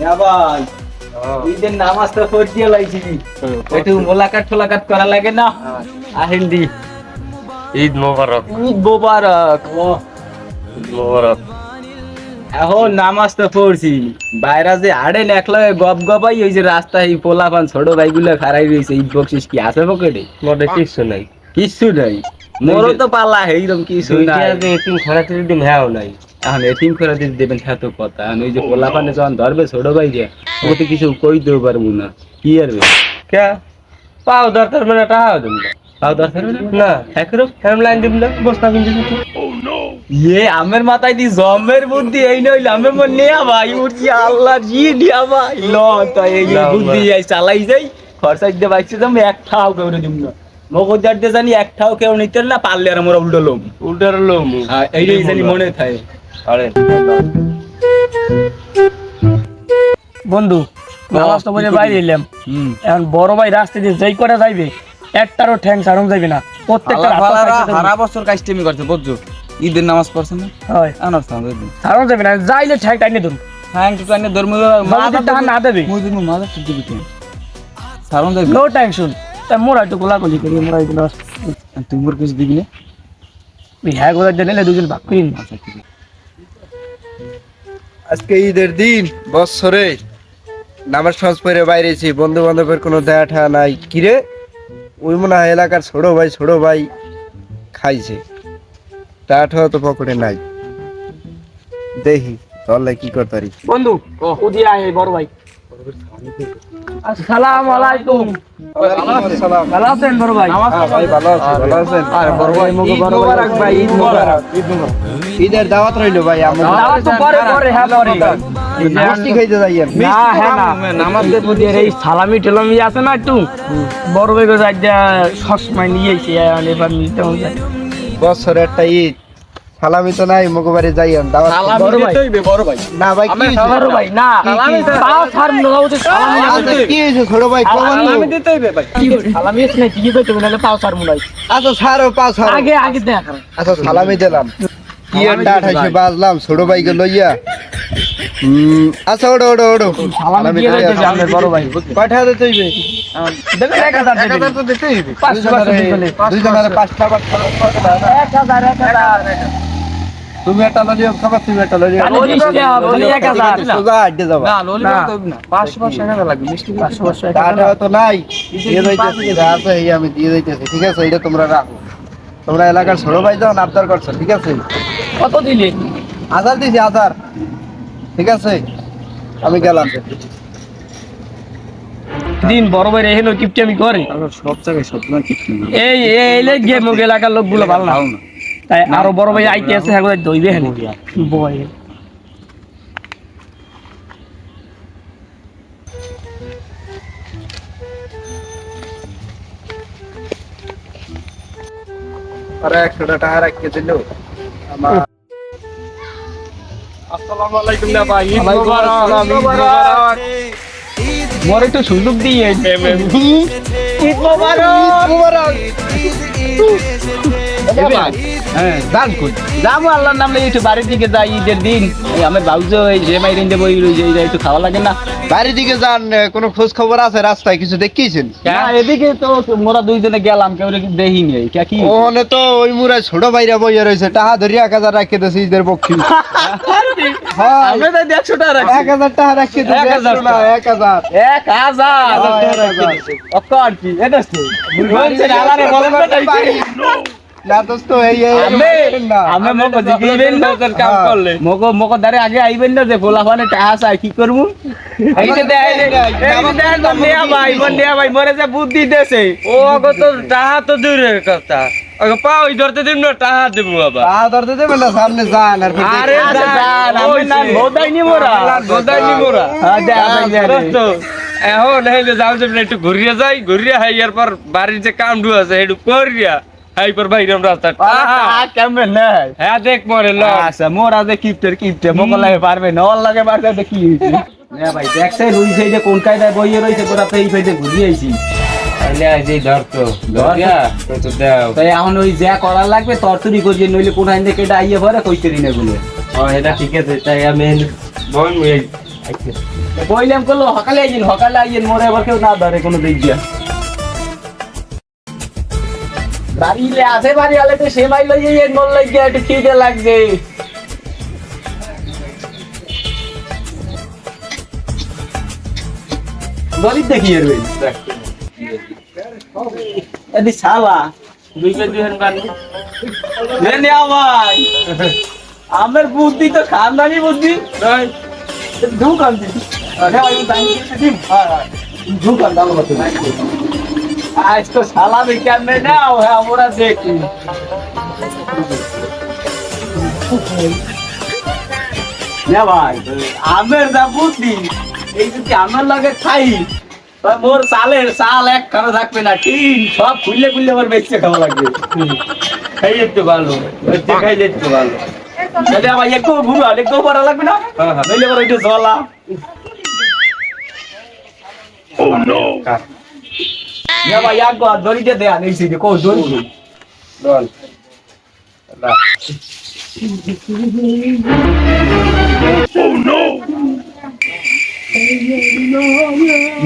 না ভাই ঈদের নামাজ তো পড়ে দিয়ে লাইছি একটু মোলাকাত করা লাগে না আহিন্দি ঈদ মোবারক। ঈদ মোবারক মোবারক। এখন নামাজ তো পড়ছি বাইরা যে হাড়ে লেখলা গপ গপাই ওই যে রাস্তায় পোলাপান ছোট ভাইগুলো খারাই রয়েছে ঈদ বকশিস কি আছে পকেটে? মোটে কিছু নাই। কিচ্ছু নাই মোরও তো পাল্লা এইরকম কিছু নাই। এতিম খরাতে দিন হ্যাঁ নাই। এখন এটিম করে দিতে দেবেন এত কথা এখন ওই যে পোলাপানে যখন ধরবে ছোট ভাই যে ওকে কিছু কইতেও পারবো না কি আর কে পাও দরকার মানে টাকা দেব তাও দরকার না একরো লাইন দিব না বস্তা কিনতে দিতে। ইয়ে আমের মাথায় দি জমের বুদ্ধি এই নইলে আমি মন নিয়া ভাই উঠি আল্লাহ জি দিয়া ভাই ল তো এই বুদ্ধি যাই চালাই যাই খরচা দিতে বাইছে আমি এক ঠাও কেউ দিব না মগজার দিয়ে জানি এক ঠাও কেউ নিতে না পারলে আর আমরা উল্টো লোম এইটাই জানি মনে থাকে। আরে বন্ধু নামাজ তো বলে বাইরে এলাম এখন বড় ভাই রাস্তা দিয়ে যেই করে যাইবে একটারও ঠ্যাং সারম যাইবে না প্রত্যেকটা সারা বছর কাজটামি করছে বুঝছো ঈদের নামাজ পড়ছে না হয় আনার সারম যাইবে না যাইলে ঠ্যাং টাইনে ধরুন হ্যাঁ একটু টাইনে ধর্ম না দেবে মাথা ঠিক দিবি সারন যাইবে নো টেনশন তাই মোরা একটু গোলাগুলি করি মোরা একটু তুই মোর কিছু দিবি না হ্যাঁ গোলা দিলে দুজন ভাগ করি আজকে ঈদের দিন বছরে নামাজ সহজ পরে বাইরেছি বন্ধু বান্ধবের কোনো দেখা ঠা নাই কিরে ওই মনে হয় এলাকার ছোট ভাই খাইছে টাঠা তো পকেটে নাই দেখি তাহলে কি করতে পারি। বন্ধু উদিয়া আয় বড় ভাই আসসালামু আলাইকুম ভালো আছেন বড় ভাই? ভাই ভালো আছেন? আর বড় ভাই ঈদ মোবারক ভাই, ঈদ মোবারক। ঈদের দাওয়াত রইলো ভাই আমরা দাওয়াত তো পরে হ্যাঁ পরে মিষ্টি খাইতে যাইয়েন। না হ্যাঁ না নামাজের প্রতি এই সালামি টেলামি আছে না একটু বড় ভাই গো যাই সবসময় নিয়েছি এবার নিতে হবে বছরে একটা ঈদ সালামি তো নাই মগবারে যাইয়েন দাওয়াত বড় ভাই না ভাই কি বড় ভাই না তাও ছাড় না উচিত সালামি না আচ্ছা, কি হয়েছে ছোট ভাই সালামি দিতে হইবে ভাই কি সালামি আছে না কি কইতে না তাও ছাড় মুলাই আচ্ছা ছাড়ো পাঁচ আগে দেখ আচ্ছা সালামি দিলাম কি একটা 28 বাজলাম ছোট ভাইকে লইয়া আচ্ছা ওড়ো সালামি দিয়ে দিতে আমরা বড় ভাই কয়টা দিতে হইবে দেবে 1000 তো দিতে হইবে 500 দুইজনের 5 টাকা 1000 তুমি একটা লইয়া খাবার তুমি একটা লইয়া বলি 1000 সোজা আড্ডে যাবা না ললি না 500 টাকা লাগবে মিষ্টি 500 টাকা তো নাই দিয়ে যাইতেছি আছে এই আমি দিয়ে যাইতেছি ঠিক আছে এটা তোমরা রাখো তোমরা এলাকার ছোট ভাই যখন আবদার করছো ঠিক আছে কত দিলে 1000 দিছি 1000 ঠিক আছে আমি গেলাম দিন বড় ভাই রেহেন কিপটি আমি করে সব জায়গায় সব না কিছু না এই এই গেম এলাকার লোকগুলো ভালো না তাই আরো বড় ভাই আইতে আছে হ্যাঁ দইবে হ্যাঁ বয় আরে 100 টাকা রাখিয়ে দিল আমার আসসালামু আলাইকুম না ভাই ঈদ মোবারক মোর একটু সুযোগ দিয়ে ঈদ মোবারক হ্যাঁ দান কই যাবো আল্লাহর নামে একটু বাড়ির দিকে যাই ঈদের দিন আমার বাবুজো এই যে মাইরিন দেবো একটু খাওয়া লাগে না বাড়ির দিকে যান কোনো খোঁজ খবর আছে রাস্তায় কিছু দেখিয়েছেন না এদিকে তো মোরা দুইজনে গেলাম কেউ দেখিনি কি ওখানে তো ওই মুরাই ছোট ভাইরা বইয়া রয়েছে টাকা ধরে 1000 রাখিয়ে দিয়েছে ঈদের পক্ষে আমি তো 100 টাকা 1000 টাকা রাখিয়ে দিয়েছে 1000 অকর কি এটা তো বলছে আলারে বলেন না দোস্ত এই আমি মগো জিগিবেন না কাম করলে মগো দারে আগে আইবেন না যে পোলাপানে টাকা চাই কি করব এই যে দেন তো মিয়া ভাই মরে যে বুদ্ধি দেছে ও আগো তো টাকা তো দূরের কথা আগে পাও ধরতে দিন না টাকা দেব বাবা টাকা ধরতে দেবেন না সামনে যান আর আরে জান আমি না বোদাই নি মোরা হ্যাঁ দোস্ত এখন এই যে যাও যে একটু ঘুরিয়া হাই এরপর বাড়ির যে কাম ডু আছে একটু করিয়া হাই পর বাইরম রাস্তা কেমন না হ্যাঁ দেখ মরে ল আচ্ছা মোরা যে কিপটে মকল লাগে পারবে না ওর লাগে পারবে দেখি না ভাই দেখছে দুই সাইডে কোন কায়দায় বইয়ে রইছে পুরা তো এই সাইডে ঘুরিয়ে আইছি তাহলে আজ এই ধরতো ধরিয়া তো দাও তাই এখন ওই যা করা লাগবে তরতুরি করিয়ে নইলে কোন আইন থেকে এটা আইয়ে ভরে কইতে দিনে বলে এটা ঠিক আছে তাই আমি বল বইলাম করলো সকালে আইয়েন মোরে আবার কেউ না ধরে কোনো দিক দিয়া বাড়িলে আছে বাড়ি আলে তো সেমাই লই যাইয়েন মন লাগিয়া একটু খিদে লাগছে বলি দেখি এর ভাই এদি শালা দুই কেজি হেন বান নে ভাই আমার বুদ্ধি তো খানদানি বুদ্ধি তাই দোকান দিই আরে আমি ব্যাংকে দিই হ্যাঁ দোকান দাও মত আজ তো শালা भी কেমনে নাও হ্যাঁ আমরা দেখি না ভাই আমের দা বুদ্ধি এই যদি আমার লাগে খাই মোর সাল এক খানা থাকবে না টিন সব খুললে আমার বেঁচে খাওয়া লাগবে খাই একটু ভালো খাই একটু ভালো তাহলে ভাই একটু ঘুরো আর একটু পড়া লাগবে না নইলে পরে একটু জলা ও নো না ভাই এক গো দড়িতে দেয়া নেইছি যে কো দড়ি বল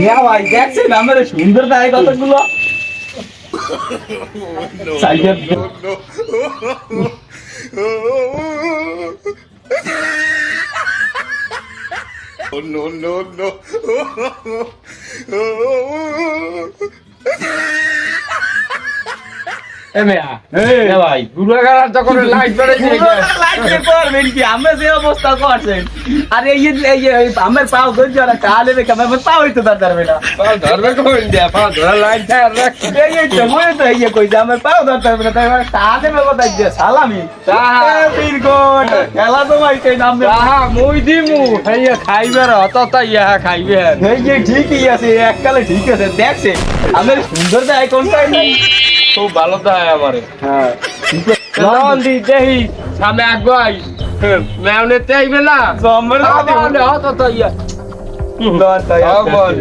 না ভাই দেখছেন আমার সুন্দর দেয় কতগুলো সাইকেল এ মেয়া এ ভাই গুড়াগাড়ার যখন লাইট বেড়েছে লাগবে করবেন কি আমরা যে অবস্থা করছেন আর এই আমার পাও ধরে যারা কালে রেখে আমার পাও হইতো তার ধরবে না ধরবে কোন দিয়া পা ধরা লাইট ছাড় রাখ এই তো মনে তো এই কই যে আমার পাও ধরতে হবে না তাই কালে মেগো তাই যে সালামি বীর গোট খেলা তো ভাই কই নাম আহা মুই দিমু হেইয়া খাইবে অত ইয়া খাইবে এই যে ঠিকই আছে এককালে ঠিক আছে দেখছে আমার সুন্দর দেয় কোনটাই নাই খুব ভালো দেয় আমারে হ্যাঁ লন দি দেহি সামনে আগুয়াই মেওনে তেইবে না জম্বর আমারে অত ইয়া বল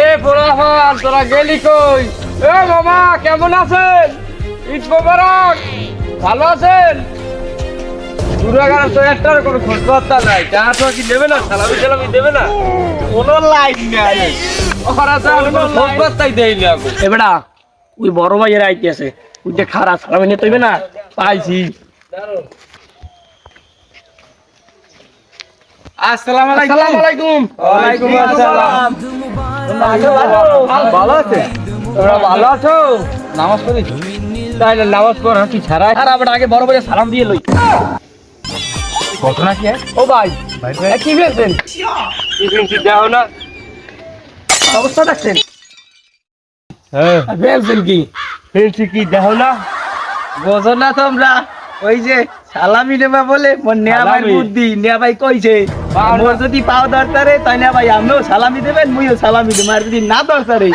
এ পোলাপান তোরা গেলি কই এ মামা কেমন আছেন ঈদ মোবারক ভালো আছেন দুরাগার তো একটার কোনো খোঁজ বার্তা নাই চা তো কি দেবে না সালামি দেবে না কোনো লাইন নাই ওরা তো আর কোনো খোঁজ বার্তাই দেয়নি এখন এবারে ওই বড় ভাইয়ের আইতে আছে ওই যে খারাপ সালামি নিতে হইবে না পাইছি আসসালামু আসসালামু আলাইকুম ওয়ালাইকুম আসসালাম ভালো আছে তোমরা ভালো আছো নামাজ পড়েছি তাইলে নামাজ পড় হাঁটি ছাড়া আর আবার আগে বড় ভাইয়ের সালাম দিয়ে লই ঘটনা কি ও ভাই কি বলছেন কিছু দাও না অবস্থা দেখছেন হ্যাঁ বলছেন কি ফেলছি কি দাও না বোঝো না তোমরা ওই যে সালামি নেবা বলে মোর নেয়া ভাই সালামি? বুদ্ধি নেয়া ভাই কইছে মোর যদি পাও দরকারে তাই না ভাই আমিও সালামি দেবেন মুইও সালামি দেব আর যদি না দরকারে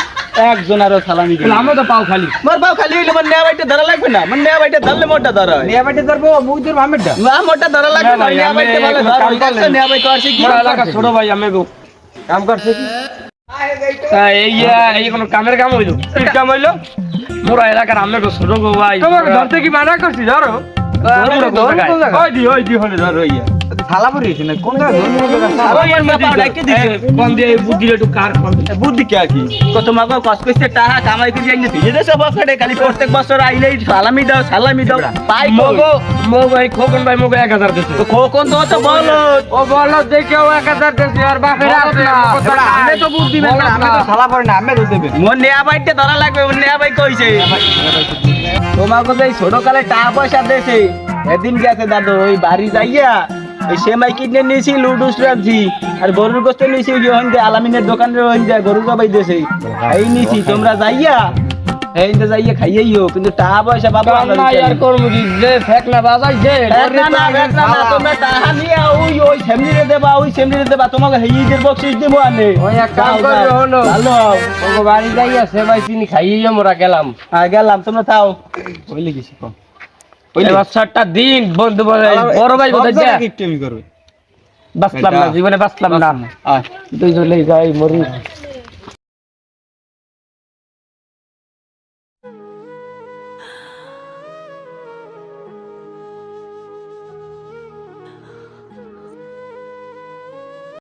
একজন আরো সালামি দেব আমরা তো পাও খালি মোর পাও খালি হইলে মোর নেয়া ভাইটা ধরা লাগবে না মোর নেয়া ভাইটা ধরলে মোরটা ধরা হয় নিয়ে বাইতে ধরবো মুইদের আমেরটা না মোরটা ধরা লাগবে না, না নেয়া আমি ভাইটা ভালো এখন ধরা কাম হয় করলেন। নেয়া ভাই করছে কি মোর এলাকা ছোট ভাই আমি গো কাম করছে কি এই কোনো কামের কাম হইলো কি কাম হইলো মোরা এলাকার আমি গো ছোট গো ভাই তোমাকে ধরতে কি মানা করছি ধরো ওই দি হলে ধরো ইয়া থালা পড়িয়েছে না কোন জায়গা কোন দিয়ে বুদ্ধিটা একটু কার কোন বুদ্ধি কে কি কত মাগো কষ্ট করছে টাকা কামাই করে যাই না ভিজে দেশে বছরে খালি প্রত্যেক বছর আইলেই সালামি দাও পাই মগো মগো এই খোকন ভাই মগো 1000 দিছে তো কোন তো বলো ও বলো দেখে ও 1000 দেশে আর বাপের আছে আমি তো বুদ্ধি বের না আমি তো সালা পড়ে না আমি তো দেবে মোর নেয়া ভাইতে ধরা লাগবে মোর নেয়া ভাই কইছে তোমাকে তো এই ছোট কালে টাকা পয়সা দেছে এদিন গেছে দাদু ওই বাড়ি যাইয়া ওই সেমাই কিনে নিয়েছি লুডুস রাখছি আর গরুর গোস্ত নিয়েছি ওই যে আলামিনের দোকানের ওই যে গরুর জবাই দেছে এই নিয়েছি তোমরা যাইয়া এই যে যাইয়া খাইয়াইও কিন্তু টাকা পয়সা বাবা আমরা না দিতে আর করব কি যে ফেকলা বাজাইছে না তোমরা টাকা নিয়ে ওই ফ্যামিলিতে দেবা ওই ফ্যামিলিতে দেবা তোমাকে হেইদের বকশিস দেবো আনে ওই এক কাম করে হলো ভালো ও বাড়ি যাইয়া সেবাই চিনি খাইয়ে মোরা গেলাম গেলাম তোমরা তাও বলে গেছি কম এবার 7টা দিন বন্ধু বড় ভাই বোধ হয় কিটমি করবে বাঁচলাম না জীবনে বাঁচলাম না দুইজনে যাই মরি